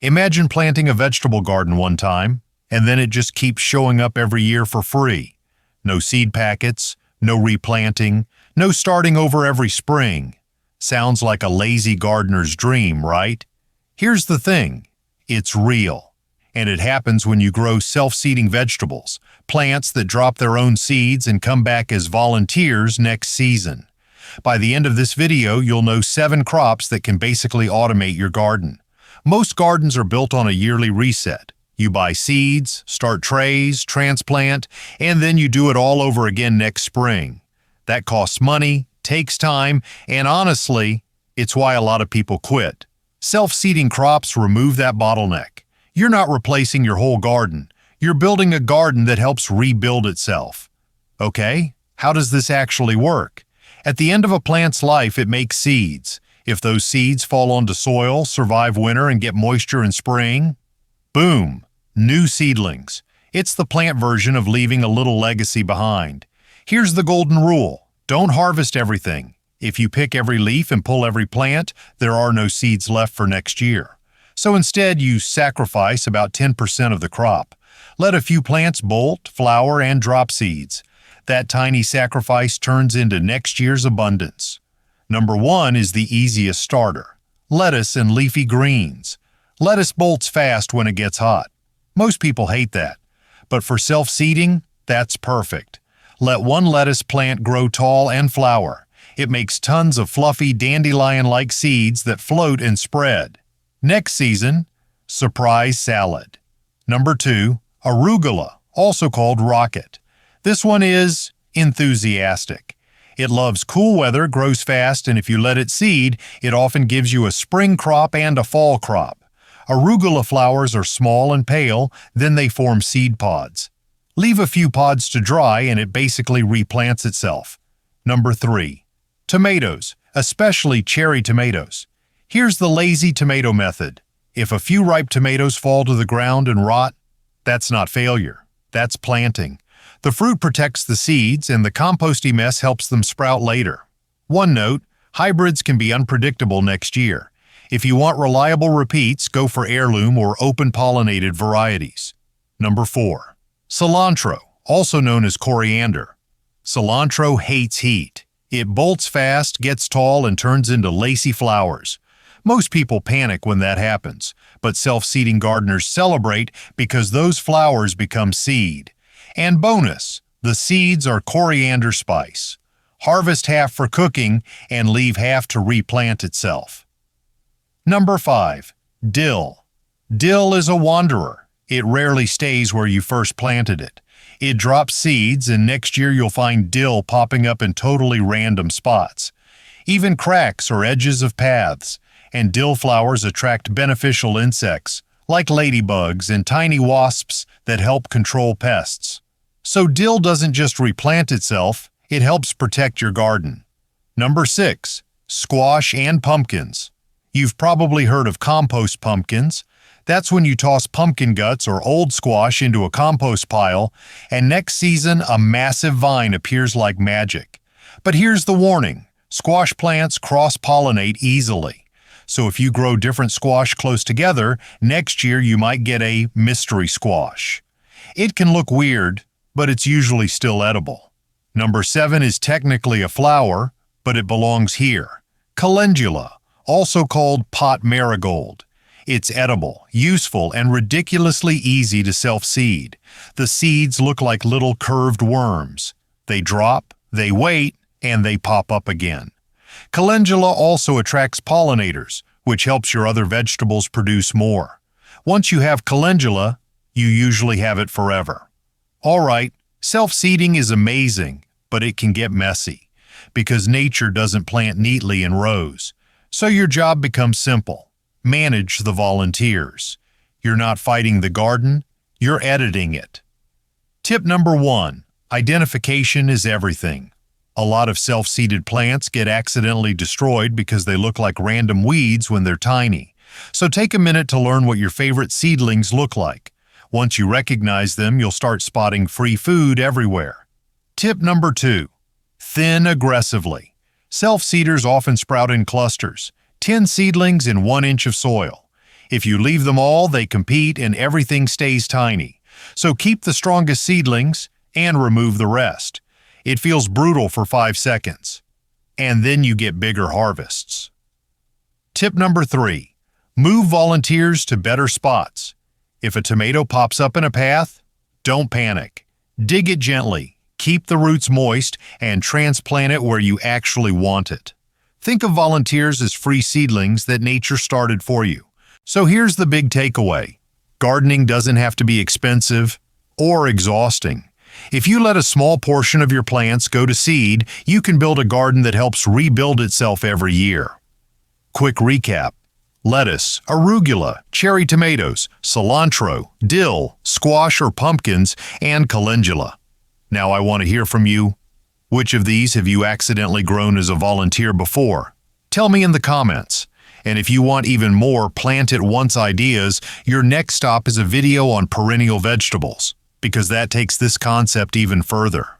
Imagine planting a vegetable garden one time, and then it just keeps showing up every year for free. No seed packets, no replanting, no starting over every spring. Sounds like a lazy gardener's dream, right? Here's the thing, it's real. And it happens when you grow self-seeding vegetables, plants that drop their own seeds and come back as volunteers next season. By the end of this video, you'll know 7 crops that can basically automate your garden. Most gardens are built on a yearly reset. You buy seeds, start trays, transplant, and then you do it all over again next spring. That costs money, takes time, and honestly, it's why a lot of people quit. Self-seeding crops remove that bottleneck. You're not replacing your whole garden. You're building a garden that helps rebuild itself. Okay, how does this actually work? At the end of a plant's life, it makes seeds. If those seeds fall onto soil, survive winter, and get moisture in spring, boom, new seedlings. It's the plant version of leaving a little legacy behind. Here's the golden rule. Don't harvest everything. If you pick every leaf and pull every plant, there are no seeds left for next year. So instead, you sacrifice about 10% of the crop. Let a few plants bolt, flower, and drop seeds. That tiny sacrifice turns into next year's abundance. Number 1 is the easiest starter. Lettuce and leafy greens. Lettuce bolts fast when it gets hot. Most people hate that. But for self-seeding, that's perfect. Let one lettuce plant grow tall and flower. It makes tons of fluffy dandelion-like seeds that float and spread. Next season, surprise salad. Number 2, arugula, also called rocket. This one is enthusiastic. It loves cool weather, grows fast, and if you let it seed, it often gives you a spring crop and a fall crop. Arugula flowers are small and pale, then they form seed pods. Leave a few pods to dry and it basically replants itself. Number 3, tomatoes, especially cherry tomatoes. Here's the lazy tomato method. If a few ripe tomatoes fall to the ground and rot, that's not failure. That's planting. The fruit protects the seeds and the composty mess helps them sprout later. One note, hybrids can be unpredictable next year. If you want reliable repeats, go for heirloom or open-pollinated varieties. Number 4, cilantro, also known as coriander. Cilantro hates heat. It bolts fast, gets tall, and turns into lacy flowers. Most people panic when that happens, but self-seeding gardeners celebrate because those flowers become seed. And bonus, the seeds are coriander spice. Harvest half for cooking and leave half to replant itself. Number 5, dill. Dill is a wanderer. It rarely stays where you first planted it. It drops seeds and next year you'll find dill popping up in totally random spots. Even cracks or edges of paths. And dill flowers attract beneficial insects, like ladybugs and tiny wasps that help control pests. So dill doesn't just replant itself, it helps protect your garden. Number 6, squash and pumpkins. You've probably heard of compost pumpkins. That's when you toss pumpkin guts or old squash into a compost pile, and next season a massive vine appears like magic. But here's the warning, squash plants cross-pollinate easily. So if you grow different squash close together, next year you might get a mystery squash. It can look weird, but it's usually still edible. Number 7 is technically a flower, but it belongs here. Calendula, also called pot marigold. It's edible, useful, and ridiculously easy to self-seed. The seeds look like little curved worms. They drop, they wait, and they pop up again. Calendula also attracts pollinators, which helps your other vegetables produce more. Once you have calendula, you usually have it forever. All right, self-seeding is amazing, but it can get messy, because nature doesn't plant neatly in rows. So your job becomes simple. Manage the volunteers. You're not fighting the garden, you're editing it. Tip number 1, identification is everything. A lot of self-seeded plants get accidentally destroyed because they look like random weeds when they're tiny. So take a minute to learn what your favorite seedlings look like. Once you recognize them, you'll start spotting free food everywhere. Tip number 2, thin aggressively. Self-seeders often sprout in clusters, 10 seedlings in 1 inch of soil. If you leave them all, they compete and everything stays tiny. So keep the strongest seedlings and remove the rest. It feels brutal for 5 seconds. And then you get bigger harvests. Tip number 3. Move volunteers to better spots. If a tomato pops up in a path, don't panic. Dig it gently, keep the roots moist, and transplant it where you actually want it. Think of volunteers as free seedlings that nature started for you. So here's the big takeaway. Gardening doesn't have to be expensive or exhausting. If you let a small portion of your plants go to seed, you can build a garden that helps rebuild itself every year. Quick recap. Lettuce, arugula, cherry tomatoes, cilantro, dill, squash or pumpkins, and calendula. Now I want to hear from you. Which of these have you accidentally grown as a volunteer before? Tell me in the comments. And if you want even more plant-at-once ideas, your next stop is a video on perennial vegetables, because that takes this concept even further.